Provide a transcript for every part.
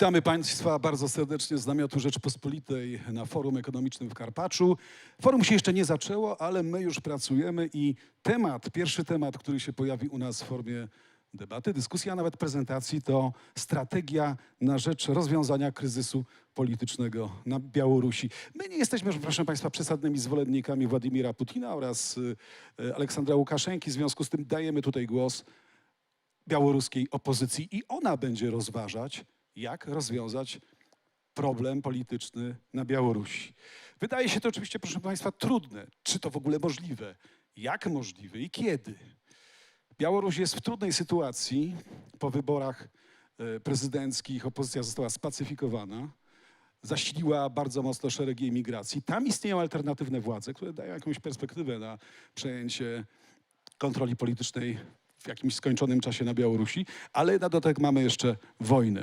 Witamy Państwa bardzo serdecznie z namiotu Rzeczpospolitej na Forum Ekonomicznym w Karpaczu. Forum się jeszcze nie zaczęło, ale my już pracujemy i pierwszy temat, który się pojawi u nas w formie debaty, dyskusji, a nawet prezentacji, to strategia na rzecz rozwiązania kryzysu politycznego na Białorusi. My nie jesteśmy, proszę Państwa, przesadnymi zwolennikami Władimira Putina oraz Aleksandra Łukaszenki. W związku z tym dajemy tutaj głos białoruskiej opozycji i ona będzie rozważać, jak rozwiązać problem polityczny na Białorusi. Wydaje się to oczywiście, proszę Państwa, trudne. Czy to w ogóle możliwe? Jak możliwe i kiedy? Białoruś jest w trudnej sytuacji. Po wyborach prezydenckich opozycja została spacyfikowana. Zasiliła bardzo mocno szeregi emigracji. Tam istnieją alternatywne władze, które dają jakąś perspektywę na przejęcie kontroli politycznej w jakimś skończonym czasie na Białorusi, ale na dodatek mamy jeszcze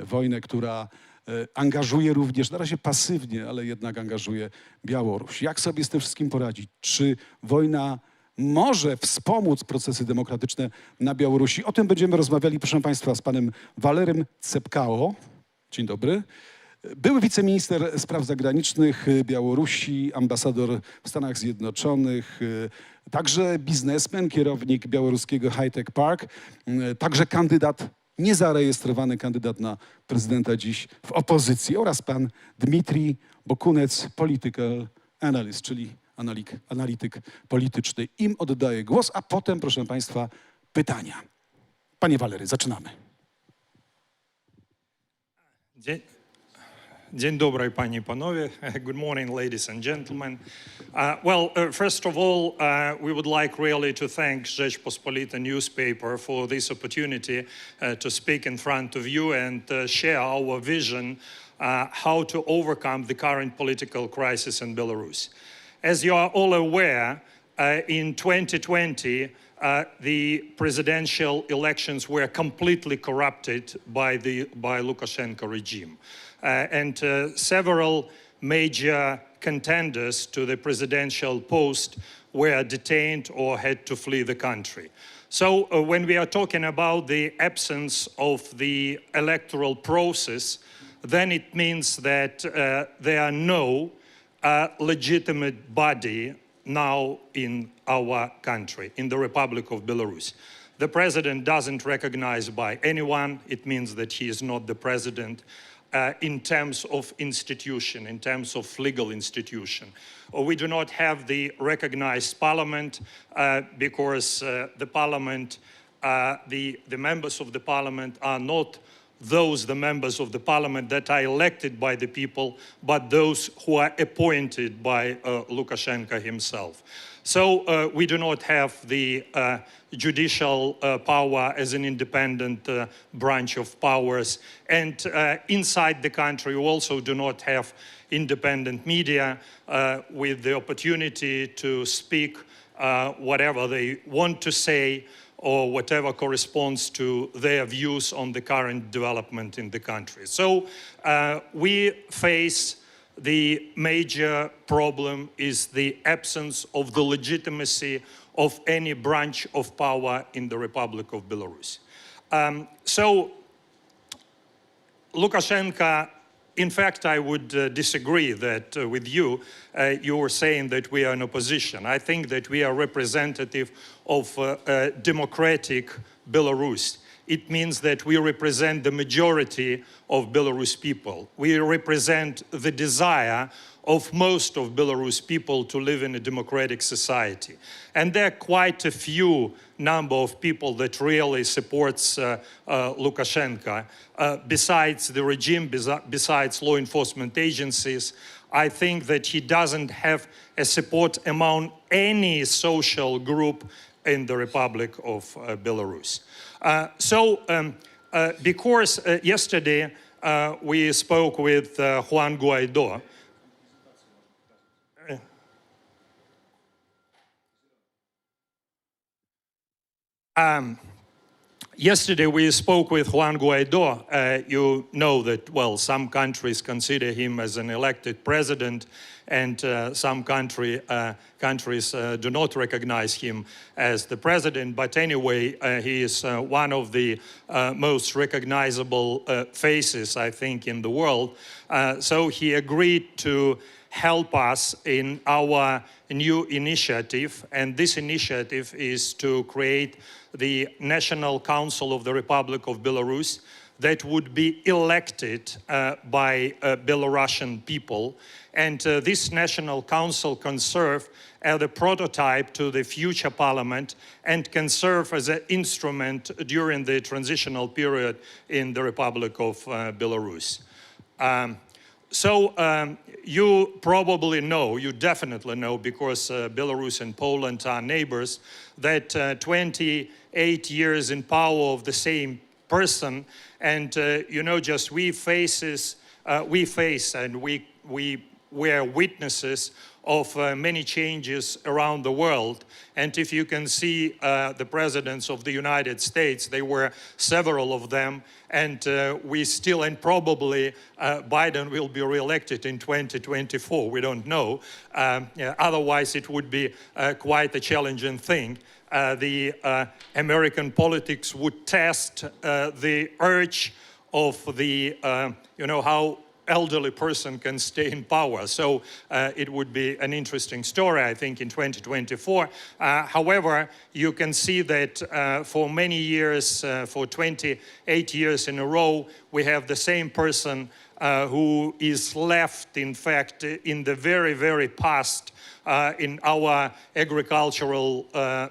wojnę, która angażuje również, na razie pasywnie, ale jednak angażuje Białoruś. Jak sobie z tym wszystkim poradzić? Czy wojna może wspomóc procesy demokratyczne na Białorusi? O tym będziemy rozmawiali, proszę Państwa, z panem Walerym Cepkało. Dzień dobry. Były wiceminister spraw zagranicznych Białorusi, ambasador w Stanach Zjednoczonych, także biznesmen, kierownik białoruskiego High-Tech Park, także niezarejestrowany kandydat na prezydenta dziś w opozycji oraz pan Dmitrij Bokunec, political analyst, czyli analityk polityczny. Im oddaję głos, a potem, proszę Państwa, pytania. Panie Walery, zaczynamy. Dzień dobry, panie i panowie. Good morning, ladies and gentlemen. First of all, we would like really to thank Rzeczpospolita newspaper for this opportunity to speak in front of you and share our vision how to overcome the current political crisis in Belarus. As you are all aware, in 2020, the presidential elections were completely corrupted by Lukashenko regime. And several major contenders to the presidential post were detained or had to flee the country. So when we are talking about the absence of the electoral process, then it means that there are no legitimate body now in our country, in the Republic of Belarus. The president doesn't recognized by anyone. It means that he is not the president. In terms of institution, in terms of legal institution. We do not have the recognized parliament because the parliament, the members of the parliament are not the members of the parliament that are elected by the people, but those who are appointed by Lukashenko himself. So we do not have the judicial power as an independent branch of powers. And inside the country, we also do not have independent media with the opportunity to speak whatever they want to say or whatever corresponds to their views on the current development in the country. So we face the major problem is the absence of the legitimacy of any branch of power in the Republic of Belarus. So Lukashenko, in fact, I would disagree that with you. You were saying that we are in opposition. I think that we are representative of democratic Belarus. It means that we represent the majority of Belarus people. We represent the desire of most of Belarus people to live in a democratic society. And there are quite a few number of people that really supports Lukashenko. Besides the regime, besides law enforcement agencies, I think that he doesn't have a support among any social group in the Republic of Belarus. Because yesterday we spoke with Juan Guaido. Yesterday we spoke with Juan Guaido. You know that, well, some countries consider him as an elected president, and some countries do not recognize him as the president. But anyway, he is one of the most recognizable faces, I think, in the world. So he agreed to help us in our new initiative, and this initiative is to create the National Council of the Republic of Belarus that would be elected by Belarusian people. And this National Council can serve as a prototype to the future parliament and can serve as an instrument during the transitional period in the Republic of Belarus. You probably know, you definitely know, because Belarus and Poland are neighbors, that 28 years in power of the same person, and you know, just we face and we are witnesses of many changes around the world. And if you can see the presidents of the United States, there were several of them, and we still, and probably Biden will be re-elected in 2024, we don't know. Otherwise it would be quite a challenging thing. The American politics would test the urge of the, you know, how elderly person can stay in power. So it would be an interesting story, I think, in 2024. However, you can see that for many years, for 28 years in a row, we have the same person who is left, in fact, in the very, very past, in our agricultural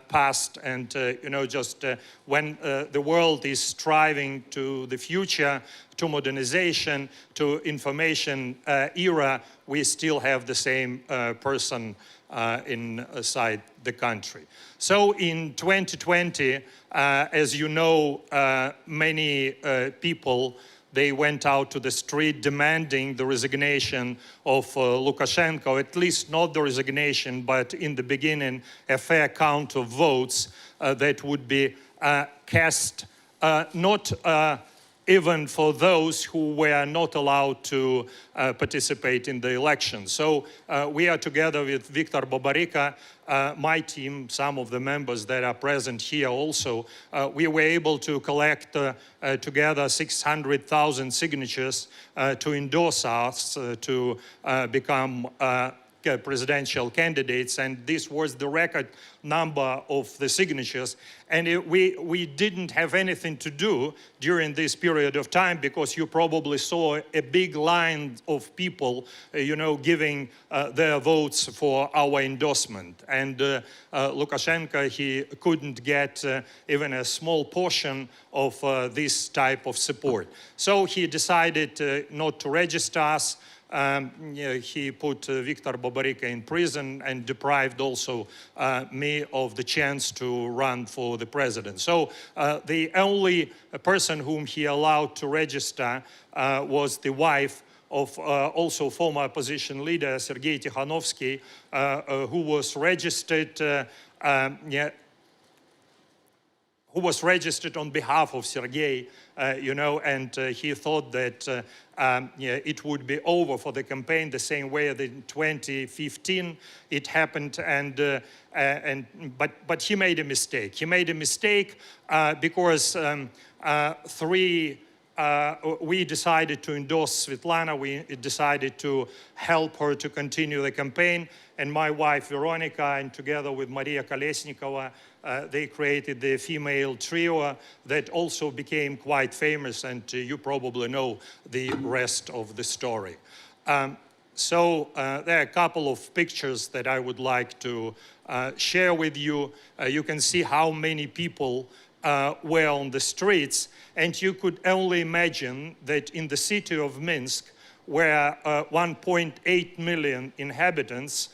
past, and you know, just when the world is striving to the future, to modernization, to information era, we still have the same person inside the country. So in 2020, as you know, many people, they went out to the street demanding the resignation of Lukashenko, at least not the resignation, but in the beginning, a fair count of votes that would be cast, not even for those who were not allowed to participate in the election. So we are together with Viktor Babaryka, my team, some of the members that are present here also. We were able to collect together 600,000 signatures to endorse us to become presidential candidates, and this was the record number of the signatures. And we didn't have anything to do during this period of time, because you probably saw a big line of people, you know, giving their votes for our endorsement. And Lukashenko, he couldn't get even a small portion of this type of support. So he decided not to register us. He put Viktor Babaryka in prison and deprived also me of the chance to run for the president. So the only person whom he allowed to register was the wife of also former opposition leader Sergei Tikhanovsky, who was registered on behalf of Sergei, you know, and he thought that it would be over for the campaign the same way that in 2015 it happened, but he made a mistake. He made a mistake because we decided to endorse Svetlana. We decided to help her to continue the campaign, and my wife Veronica, and together with Maria Kolesnikova, they created the female trio that also became quite famous, and you probably know the rest of the story. So there are a couple of pictures that I would like to share with you. You can see how many people were on the streets, and you could only imagine that in the city of Minsk, where 1.8 million inhabitants,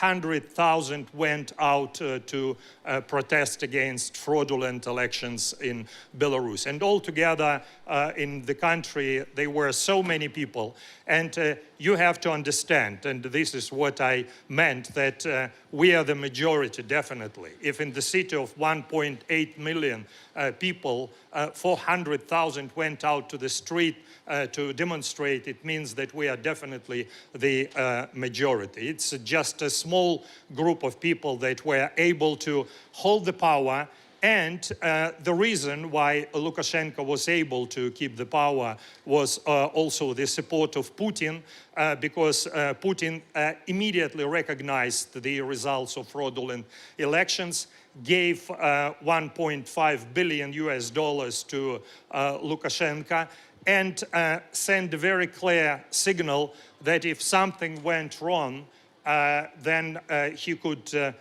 100,000 went out to protest against fraudulent elections in Belarus. And altogether in the country, there were so many people. And you have to understand, and this is what I meant, that we are the majority, definitely. If in the city of 1.8 million people, 400,000 went out to the street to demonstrate, it means that we are definitely the majority. It's just a small group of people that were able to hold the power. And the reason why Lukashenko was able to keep the power was also the support of Putin, because Putin immediately recognized the results of fraudulent elections, gave $1.5 billion to Lukashenko, and sent a very clear signal that if something went wrong, then he could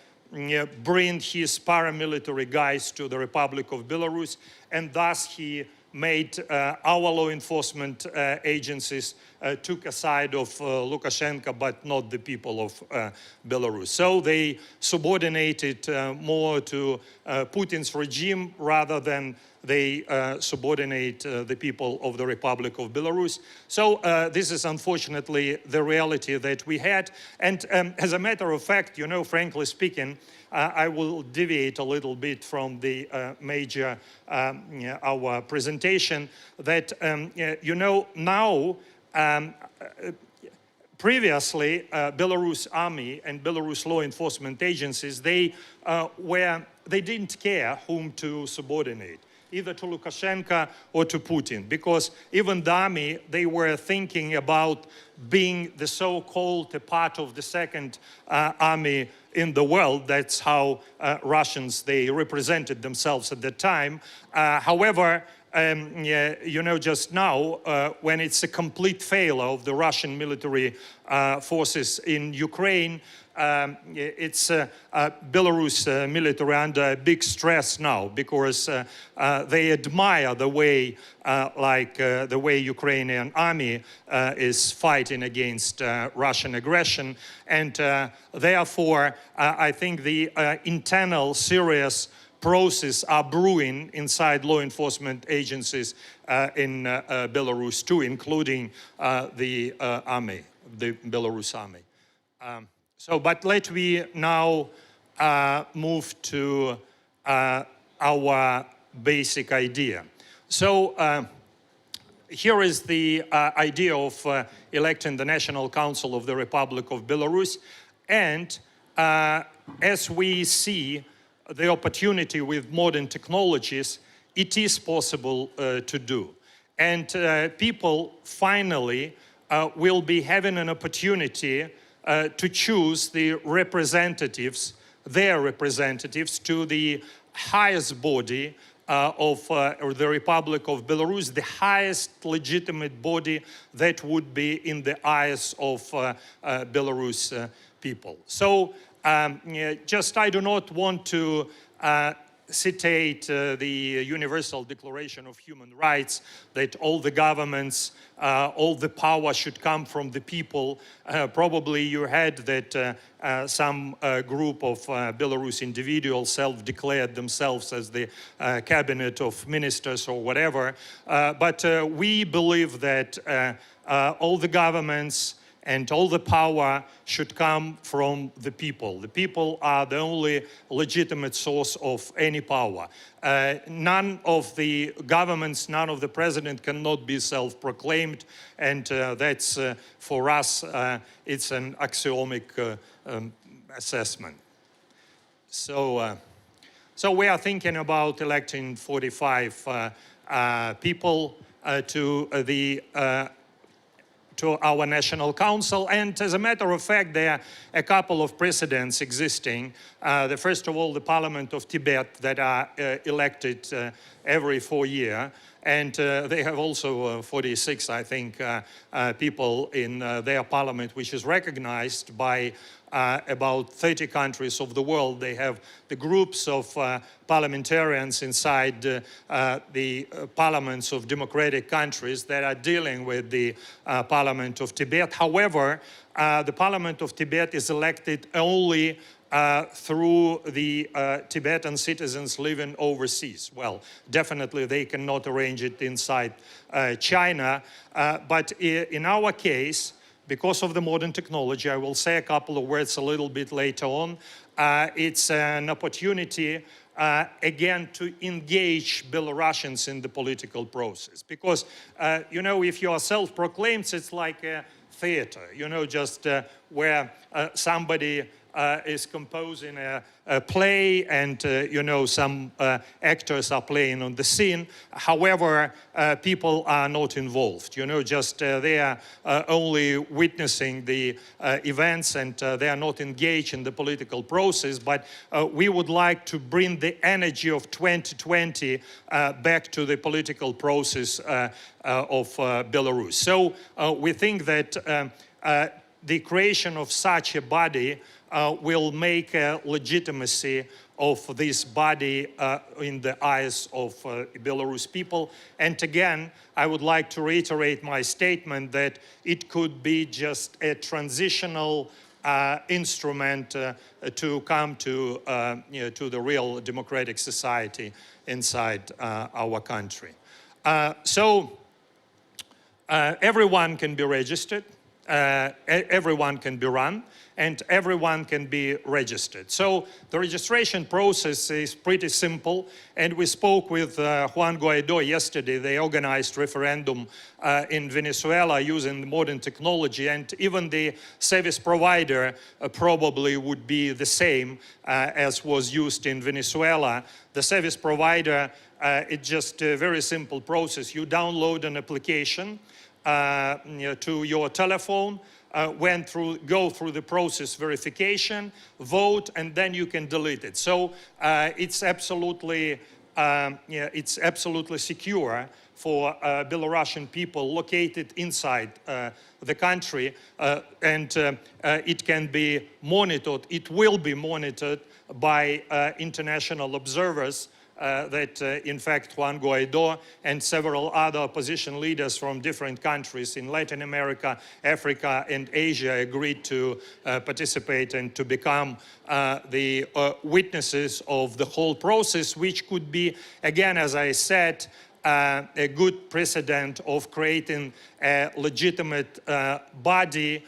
bring his paramilitary guys to the Republic of Belarus, and thus he made our law enforcement agencies took a side of Lukashenko, but not the people of Belarus. So they subordinated more to Putin's regime rather than they subordinate the people of the Republic of Belarus. So this is unfortunately the reality that we had. And as a matter of fact, you know, frankly speaking, I will deviate a little bit from the major, our presentation, that, you know, now, previously, Belarus army and Belarus law enforcement agencies, they didn't care whom to subordinate, either to Lukashenko or to Putin, because even the army, they were thinking about being the so-called part of the second army in the world. That's how Russians, they represented themselves at the time. However, you know, just now, when it's a complete failure of the Russian military forces in Ukraine, it's Belarus military under big stress now, because they admire the way, the way Ukrainian army is fighting against Russian aggression, and therefore I think the internal serious process are brewing inside law enforcement agencies in Belarus too, including the army, the Belarus army. But let me now move to our basic idea. So here is the idea of electing the National Council of the Republic of Belarus. And as we see the opportunity with modern technologies, it is possible to do. And people finally will be having an opportunity to choose the representatives, their representatives, to the highest body of the Republic of Belarus, the highest legitimate body that would be in the eyes of Belarus people. So just I do not want to citate the Universal Declaration of Human Rights, that all the governments, all the power should come from the people. Probably you heard that some group of Belarus individuals self-declared themselves as the cabinet of ministers or whatever. But we believe that all the governments and all the power should come from the people. The people are the only legitimate source of any power. None of the governments, none of the president cannot be self-proclaimed, and that's, for us, it's an axiomatic assessment. So we are thinking about electing 45 people to our National Council. And as a matter of fact, there are a couple of precedents existing. First of all, the Parliament of Tibet that are elected every 4 years. And they have also 46, I think, people in their parliament, which is recognized by about 30 countries of the world. They have the groups of parliamentarians inside the parliaments of democratic countries that are dealing with the Parliament of Tibet. However, the Parliament of Tibet is elected only through the Tibetan citizens living overseas. Well, definitely they cannot arrange it inside China, but in our case, because of the modern technology, I will say a couple of words a little bit later on, it's an opportunity again to engage Belarusians in the political process. Because, you know, if you are self-proclaimed, it's like a theater, you know, just where somebody is composing a play and, you know, some actors are playing on the scene. However, people are not involved, you know, just they are only witnessing the events and they are not engaged in the political process. But we would like to bring the energy of 2020 back to the political process of Belarus. So we think that the creation of such a body will make a legitimacy of this body in the eyes of Belarus people. And again, I would like to reiterate my statement that it could be just a transitional instrument to come to, you know, to the real democratic society inside our country. So everyone can be registered, everyone can be run, and everyone can be registered. So the registration process is pretty simple, and we spoke with Juan Guaido yesterday. They organized referendum in Venezuela using modern technology, and even the service provider probably would be the same as was used in Venezuela. The service provider, it's just a very simple process. You download an application you know, to your telephone, go through the process verification, vote, and then you can delete it. So it's absolutely secure for Belarusian people located inside the country, and it can be monitored. It will be monitored by international observers. That, in fact, Juan Guaido and several other opposition leaders from different countries in Latin America, Africa, and Asia agreed to participate and to become the witnesses of the whole process, which could be, again, as I said, a good precedent of creating a legitimate body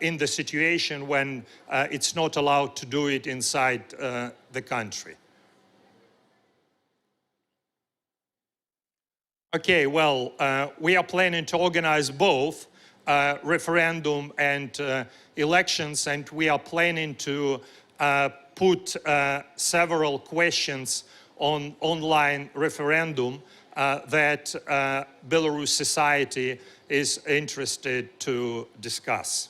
in the situation when it's not allowed to do it inside the country. Okay, well, we are planning to organize both referendum and elections, and we are planning to put several questions on online referendum that Belarus society is interested to discuss.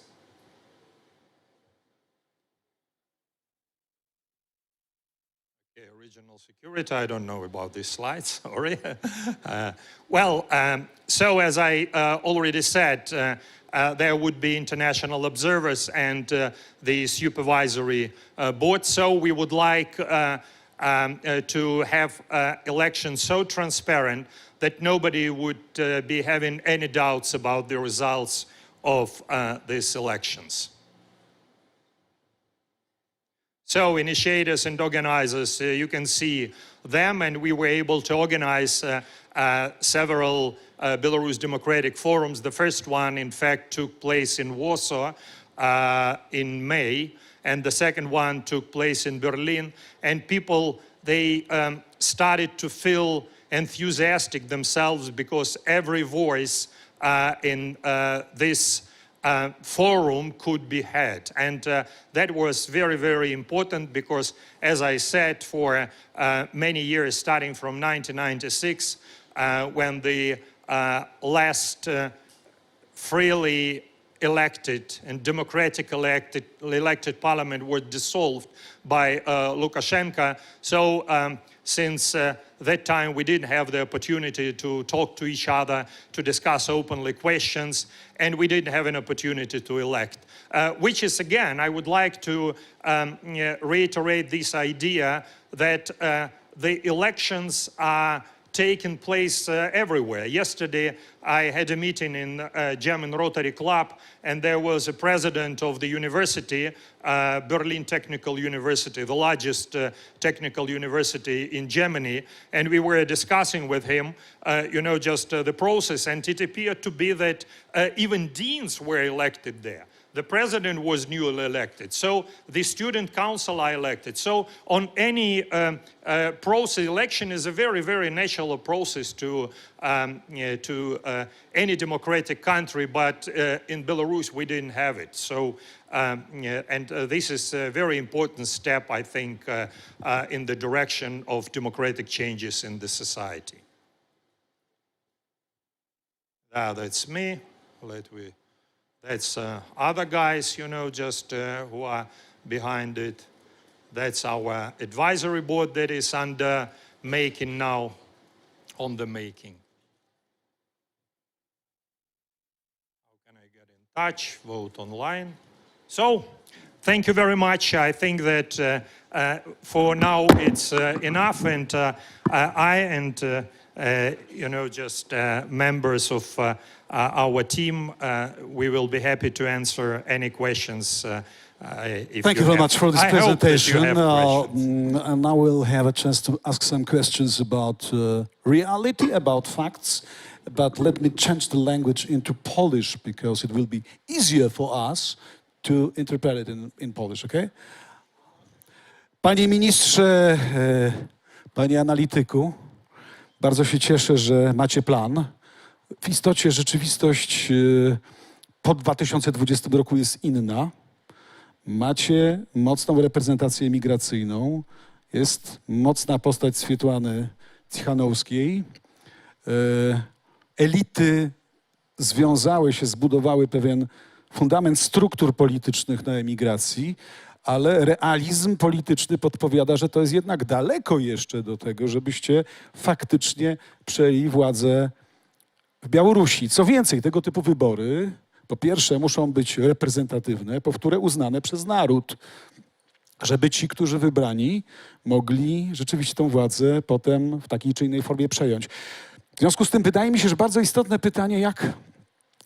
Regional security, I don't know about these slides, sorry. So as I already said, there would be international observers and the supervisory board. So we would like to have elections so transparent that nobody would be having any doubts about the results of these elections. So initiators and organizers, you can see them, and we were able to organize several Belarus democratic forums. The first one, in fact, took place in Warsaw in May, and the second one took place in Berlin. And people, they started to feel enthusiastic themselves because every voice in this forum could be heard. And that was very, very important because, as I said, for many years, starting from 1996, when the last freely elected and democratically elected parliament was dissolved by Lukashenko. So since that time we didn't have the opportunity to talk to each other, to discuss openly questions, and we didn't have an opportunity to elect. Which is, again, I would like to reiterate this idea that the elections are taking place everywhere. Yesterday, I had a meeting in German Rotary Club, and there was a president of the university, Berlin Technical University, the largest technical university in Germany, and we were discussing with him, just the process, and it appeared to be that even deans were elected there. The president was newly elected, so the student council are elected. So on any process, election is a very, very natural process to any democratic country, but in Belarus we didn't have it. So, this is a very important step, I think, in the direction of democratic changes in the society. That's me. That's other guys, who are behind it. That's our advisory board that is under making now, on the making. How can I get in touch? Vote online. So, thank you very much. I think that for now it's enough, and I and members of our team, we will be happy to answer any questions. Thank you very much for this presentation. And now we'll have a chance to ask some questions about reality, about facts. But let me change the language into Polish, because it will be easier for us to interpret it in Polish, okay? Panie ministrze, panie analityku, bardzo się cieszę, że macie plan. W istocie rzeczywistość po 2020 roku jest inna. Macie mocną reprezentację migracyjną. Jest mocna postać Swietłany Cichanouskiej. Elity związały się, zbudowały pewien fundament struktur politycznych na emigracji, ale realizm polityczny podpowiada, że to jest jednak daleko jeszcze do tego, żebyście faktycznie przejęli władzę w Białorusi. Co więcej, tego typu wybory, po pierwsze, muszą być reprezentatywne, po wtóre uznane przez naród, żeby ci, którzy wybrani, mogli rzeczywiście tą władzę potem w takiej czy innej formie przejąć. W związku z tym wydaje mi się, że bardzo istotne pytanie, jak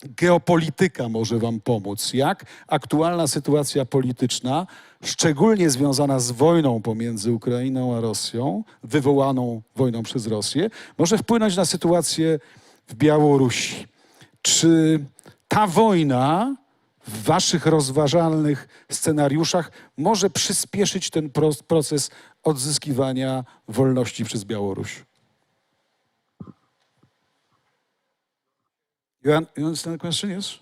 geopolityka może wam pomóc, jak aktualna sytuacja polityczna, szczególnie związana z wojną pomiędzy Ukrainą a Rosją, wywołaną wojną przez Rosję, może wpłynąć na sytuację w Białorusi. Czy ta wojna w waszych rozważalnych scenariuszach może przyspieszyć ten proces odzyskiwania wolności przez Białoruś? You understand the question, yes?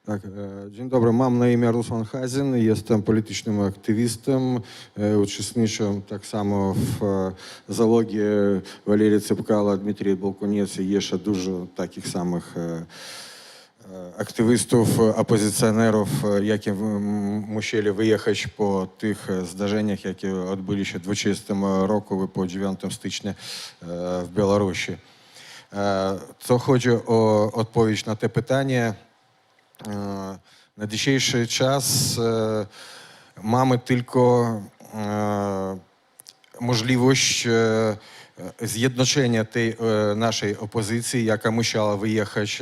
Tak, dzień dobry, mam na imię Ruslan Hazin, jestem politycznym aktywistą, uczestniczę tak samo w załogi Walerii Cypkala, Dmitrija Balkoniec i jeszcze dużo takich samych aktywistów, opozycjonerów, jakie musieli wyjechać po tych zdarzeniach, jakie odbyły się w 2020 roku po 9 stycznia w Białorusi. Co chodzi o odpowiedź na te pytanie, na dzisiejszy czas mamy tylko możliwość zjednoczenia tej naszej opozycji, jaka musiała wyjechać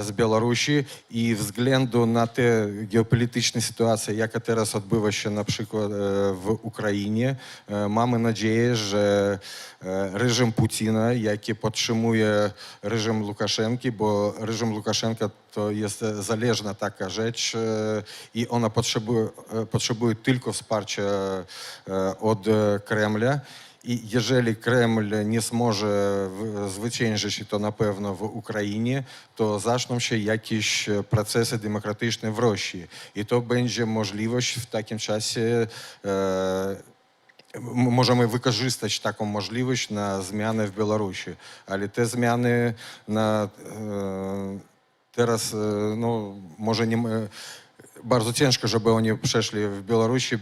z Białorusi i względu na tę geopolityczną sytuację, jaka teraz odbywa się na przykład w Ukrainie, mamy nadzieję, że reżim Putina, jaki podtrzymuje reżim Łukaszenki, bo reżim Łukaszenka to jest zależna taka rzecz i ona potrzebuje tylko wsparcia od Kremla. I jeżeli Kreml nie może zwyciężyć, to na pewno w Ukrainie, to zaczną się jakieś procesy demokratyczne w Rosji. I to będzie możliwość w takim czasie, możemy wykorzystać taką możliwość na zmiany w Białorusi. Ale te zmiany teraz, no, może nie... bardzo ciężko, żeby oni przeszli w Białorusi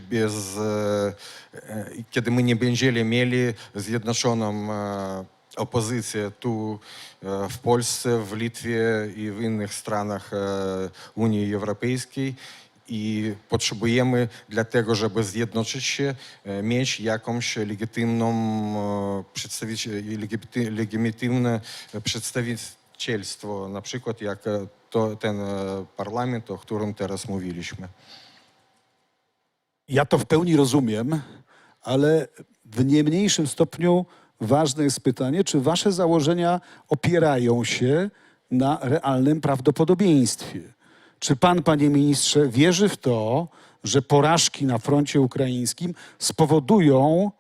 kiedy my nie będziemy mieli zjednoczoną opozycję tu w Polsce, w Litwie i w innych stranach Unii Europejskiej. I potrzebujemy dla tego, żeby zjednoczyć się, mieć jakąś legitymne przedstawicielstwo, na przykład jak ten parlament, o którym teraz mówiliśmy. Ja to w pełni rozumiem, ale w nie mniejszym stopniu ważne jest pytanie, czy wasze założenia opierają się na realnym prawdopodobieństwie. Czy pan, panie ministrze, wierzy w to, że porażki na froncie ukraińskim spowodują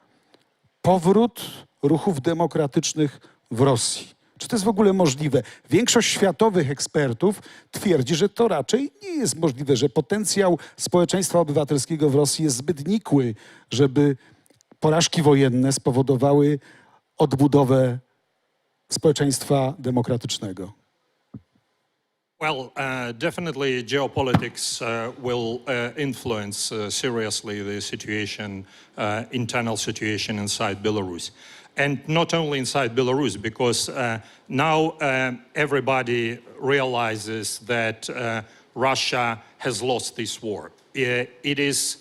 powrót ruchów demokratycznych w Rosji? Czy to jest w ogóle możliwe? Większość światowych ekspertów twierdzi, że to raczej nie jest możliwe, że potencjał społeczeństwa obywatelskiego w Rosji jest zbyt nikły, żeby porażki wojenne spowodowały odbudowę społeczeństwa demokratycznego. Well, definitely geopolitics will influence seriously the situation, internal situation inside Belarus. And not only inside Belarus, because now everybody realizes that Russia has lost this war. It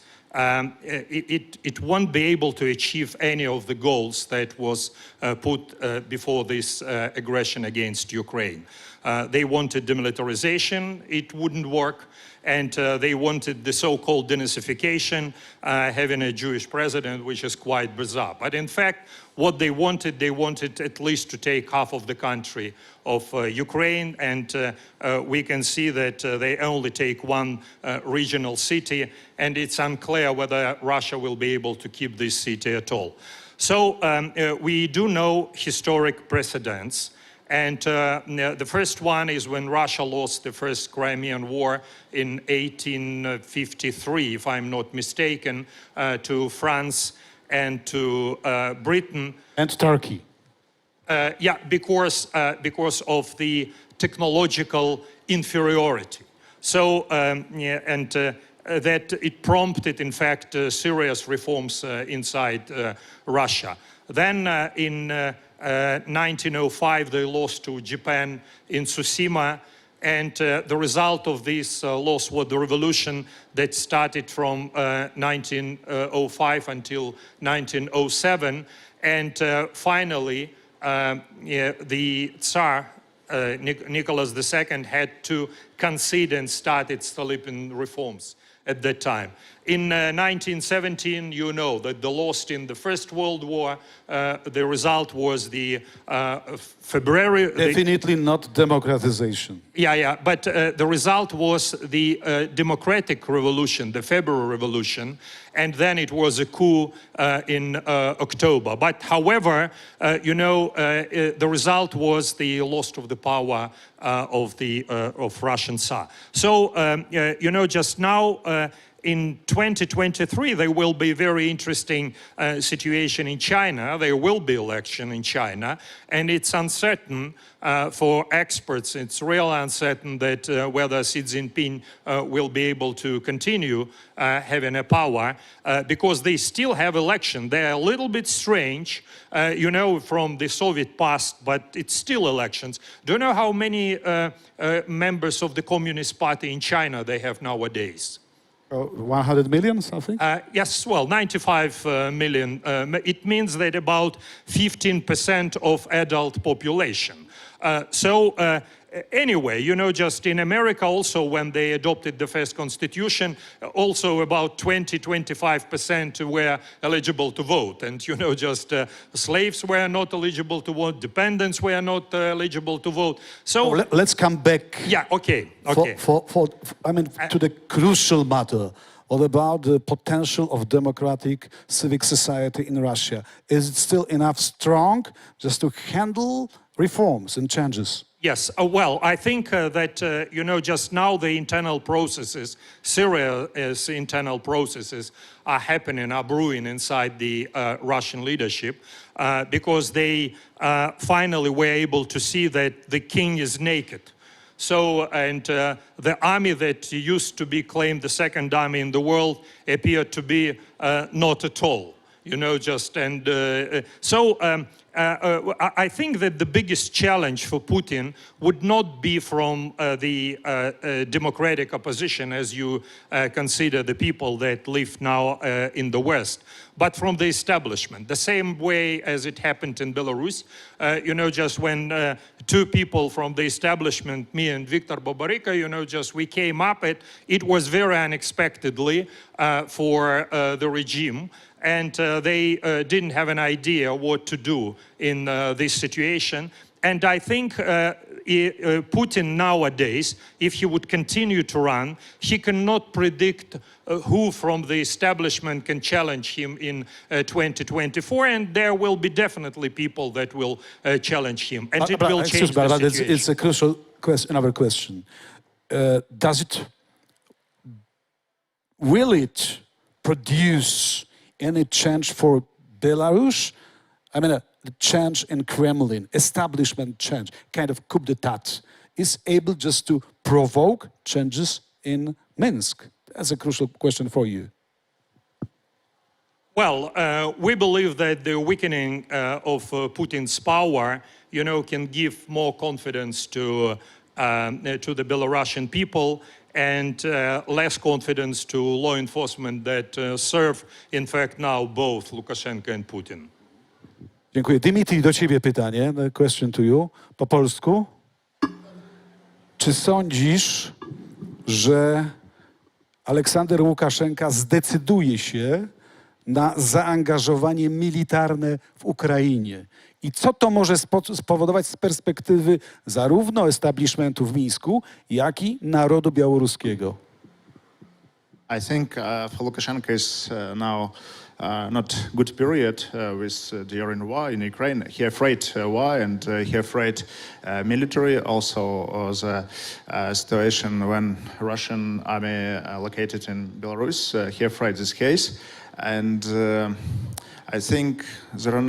won't be able to achieve any of the goals that was put before this aggression against Ukraine. They wanted demilitarization, it wouldn't work, and they wanted the so-called denazification, having a Jewish president, which is quite bizarre. But in fact, what they wanted at least to take half of the country of Ukraine, and we can see that they only take one regional city, and it's unclear whether Russia will be able to keep this city at all. So we do know historic precedents. And the first one is when Russia lost the first Crimean War in 1853, if I'm not mistaken, to France and to Britain. And Turkey. Yeah, because of the technological inferiority. So, that it prompted, in fact, serious reforms inside Russia. Then in 1905, they lost to Japan in Tsushima, and the result of this loss was the revolution that started from 1905 until 1907, and finally the Tsar, Nicholas II, had to concede and started Stolypin reforms at that time. In 1917, you know that the loss in the First World War, the result was the February... Definitely not democratization. Yeah, but the result was the democratic revolution, the February Revolution, and then it was a coup in October. But however, the result was the loss of the power of Russian Tsar. So, just now, in 2023, there will be a very interesting situation in China. There will be election in China, and it's uncertain for experts. It's really uncertain that whether Xi Jinping will be able to continue having a power because they still have election. They're a little bit strange, from the Soviet past, but it's still elections. Do you know how many members of the Communist Party in China they have nowadays? 100 million, something? Yes, well, 95 million. It means that about 15% of adult population. Anyway, just in America also, when they adopted the first constitution, also about 20-25% were eligible to vote. And, slaves were not eligible to vote, dependents were not eligible to vote. So let's come back. Yeah, okay. To the crucial matter. What about the potential of democratic civic society in Russia? Is it still enough strong just to handle reforms and changes? Yes, well, I think that, just now the internal processes, Syria's internal processes are happening, are brewing inside the Russian leadership because they finally were able to see that the king is naked. So, and the army that used to be claimed the second army in the world appeared to be not at all. You know, just, and I think that the biggest challenge for Putin would not be from the democratic opposition, as you consider the people that live now in the West, but from the establishment. The same way as it happened in Belarus, you know, just when two people from the establishment, me and Viktor Babarika, you know, just we came up, it was very unexpectedly for the regime. And they didn't have an idea what to do in this situation. And I think Putin nowadays, if he would continue to run, he cannot predict who from the establishment can challenge him in 2024. And there will be definitely people that will challenge him. And it will change the situation. It's a crucial question, another question. Will it produce any change for Belarus? I mean, a change in Kremlin, establishment change, kind of coup d'etat, is able just to provoke changes in Minsk? That's a crucial question for you. Well, we believe that the weakening of Putin's power, you know, can give more confidence to the Belarusian people and less confidence to law enforcement that serve, in fact, now both Lukashenko and Putin. Dziękuję. Dimitri, do ciebie pytanie. The question to you. Po polsku. Czy sądzisz, że Aleksander Łukaszenka zdecyduje się na zaangażowanie militarne w Ukrainie? I co to może spowodować z perspektywy zarówno establishmentu w Mińsku, jak i narodu białoruskiego? I think for Lukashenko is now not good period during war in Ukraine. He afraid war and he afraid military. Also the situation when Russian army located in Belarus. He afraid this case, and I think there are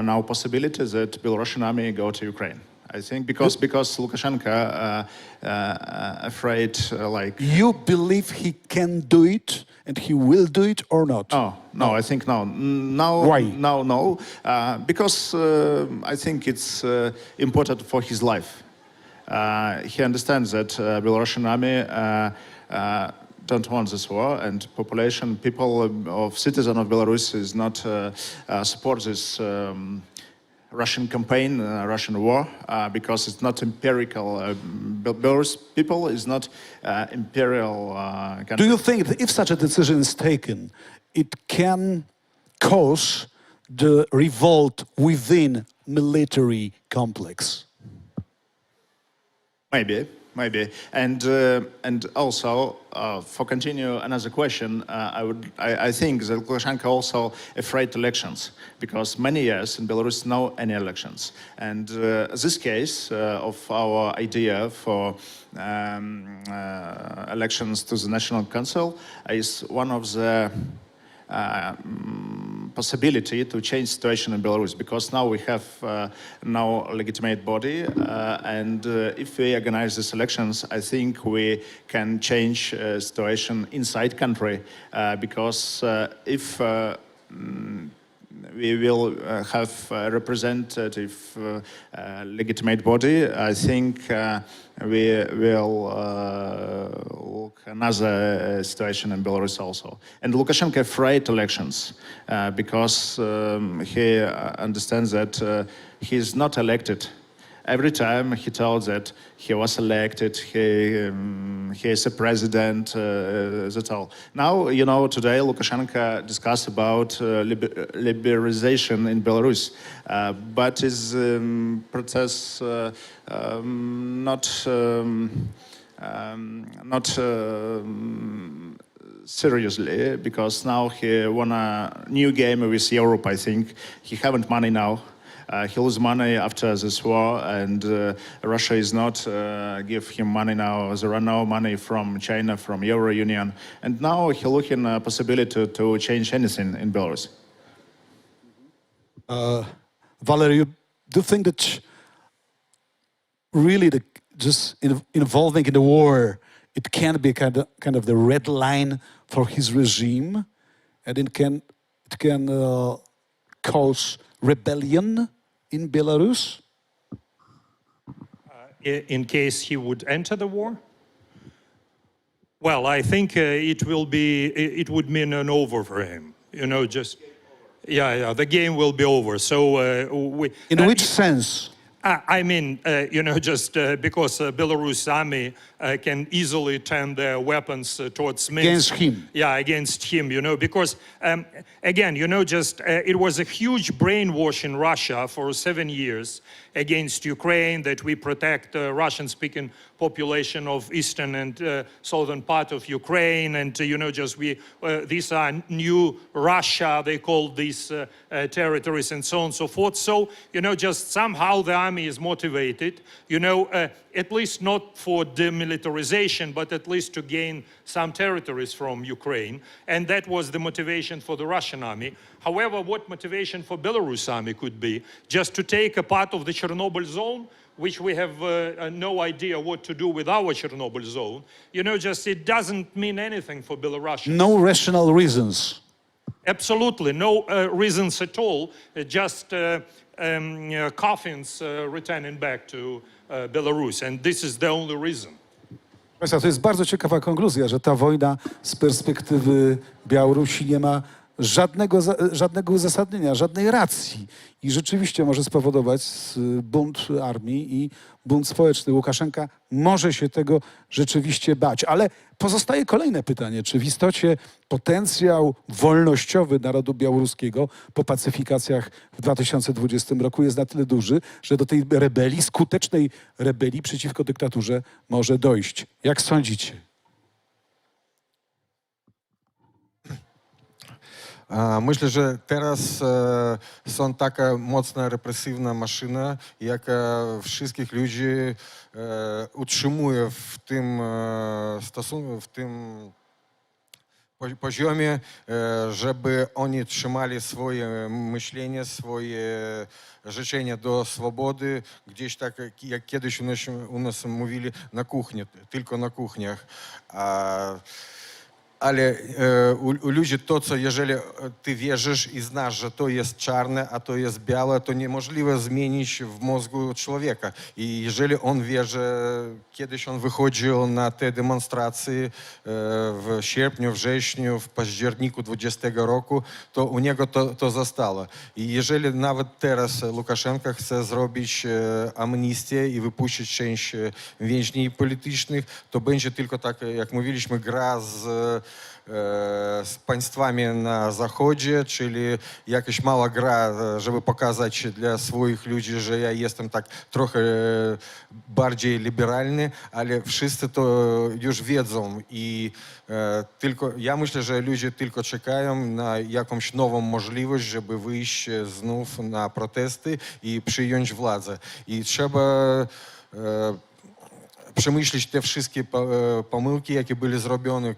no possibility that Belarusian army go to Ukraine. I think because Lukashenko afraid like. You believe he can do it and he will do it or not? No, I think no. Why? No. Because I think it's important for his life. He understands that Belarusian army don't want this war, and people of citizens of Belarus is not support this Russian campaign, Russian war, because it's not empirical. Belarus people is not imperial country. Do you think that if such a decision is taken, it can cause the revolt within military complex? Maybe, and also for continue another question, I think that Lukashenko also afraid elections because many years in Belarus no any elections, and this case of our idea for elections to the National Council is one of the possibility to change situation in Belarus, because now we have no legitimate body, and if we organize these elections, I think we can change situation inside country, because if we will have a representative legitimate body, I think we will look another situation in Belarus also. And Lukashenko afraid elections because he understands that he is not elected. Every time he told that he was elected, he is a president, that's all. Now, you know, today Lukashenko discussed about liberalization in Belarus, but his process not seriously, because now he won a new game with Europe, I think. He haven't money now. He lose money after this war, and Russia is not give him money now. There are no money from China, from Euro Union, and now he looking a possibility to change anything in Belarus. Valery, do you think that really just involving in the war, it can be kind of the red line for his regime, and it can cause rebellion in Belarus? In case he would enter the war? Well, I think it would mean an over for him. You know, just, yeah, the game will be over. So In which sense? I mean, you know, just because Belarus army can easily turn their weapons towards Minsk. Against him. Yeah, against him, you know, because, again, you know, just it was a huge brainwash in Russia for 7 years against Ukraine, that we protect the Russian-speaking population of eastern and southern part of Ukraine, and, you know, just these are new Russia, they call these territories, and so on and so forth. So, you know, just somehow the army is motivated, you know, at least not for demilitarization, but at least to gain some territories from Ukraine. And that was the motivation for the Russian army. However, what motivation for Belarus army could be? Just to take a part of the Chernobyl zone, which we have no idea what to do with our Chernobyl zone. You know, just it doesn't mean anything for Belarusians. No rational reasons. Absolutely, no reasons at all, just coffins returning back to Belarus, and this is the only reason. Państwa, to jest bardzo ciekawa konkluzja, że ta wojna z perspektywy Białorusi nie ma żadnego uzasadnienia, żadnej racji. I rzeczywiście może spowodować bunt armii i bunt społeczny. Łukaszenka może się tego rzeczywiście bać. Ale pozostaje kolejne pytanie, czy w istocie potencjał wolnościowy narodu białoruskiego po pacyfikacjach w 2020 roku jest na tyle duży, że do tej rebelii, skutecznej rebelii przeciwko dyktaturze może dojść. Jak sądzicie? Myślę, że teraz są taka mocna represywna maszyna, jaka wszystkich ludzi utrzymuje w tym stosunku, w tym poziomie, żeby oni trzymali swoje myślenie, swoje życzenia do swobody, gdzieś tak jak kiedyś u nas mówili, na kuchni, tylko na kuchniach. Ale u ludzi to, co jeżeli ty wierzysz i znasz, że to jest czarne, a to jest białe, to niemożliwe zmienić w mózgu człowieka. I jeżeli on wie, że kiedyś on wychodził na te demonstracje w sierpniu, wrześniu, w październiku 20 roku, to u niego to zostało. I jeżeli nawet teraz Łukaszenka chce zrobić amnestię i wypuścić część więźniów politycznych, to będzie tylko tak, jak mówiliśmy, gra z państwami na zachodzie, czyli jakaś mała gra, żeby pokazać dla swoich ludzi, że ja jestem tak trochę bardziej liberalny, ale wszyscy to już wiedzą i tylko ja myślę, że ludzie tylko czekają na jakąś nową możliwość, żeby wyjść znów na protesty i przyjąć władzę. I trzeba przemyśleć te wszystkie pomyłki, jakie były zrobione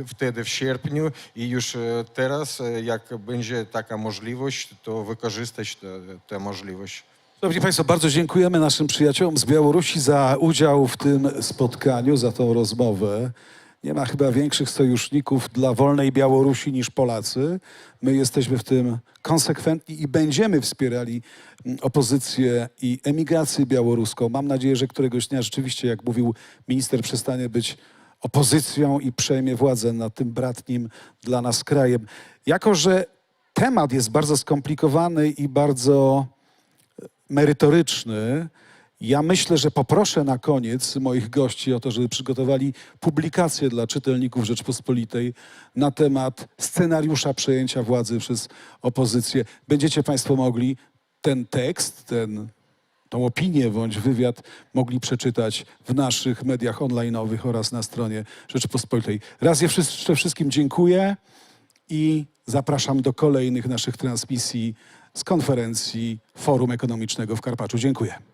wtedy w sierpniu i już teraz, jak będzie taka możliwość, to wykorzystać tę możliwość. Szanowni Państwo, bardzo dziękujemy naszym przyjaciołom z Białorusi za udział w tym spotkaniu, za tą rozmowę. Nie ma chyba większych sojuszników dla wolnej Białorusi niż Polacy. My jesteśmy w tym konsekwentni i będziemy wspierali opozycję i emigrację białoruską. Mam nadzieję, że któregoś dnia rzeczywiście, jak mówił minister, przestanie być opozycją i przejmie władzę nad tym bratnim dla nas krajem. Jako że temat jest bardzo skomplikowany i bardzo merytoryczny, ja myślę, że poproszę na koniec moich gości o to, żeby przygotowali publikację dla czytelników Rzeczpospolitej na temat scenariusza przejęcia władzy przez opozycję. Będziecie Państwo mogli ten tekst, tą opinię bądź wywiad mogli przeczytać w naszych mediach online'owych oraz na stronie Rzeczpospolitej. Raz jeszcze wszystkim dziękuję i zapraszam do kolejnych naszych transmisji z konferencji Forum Ekonomicznego w Karpaczu. Dziękuję.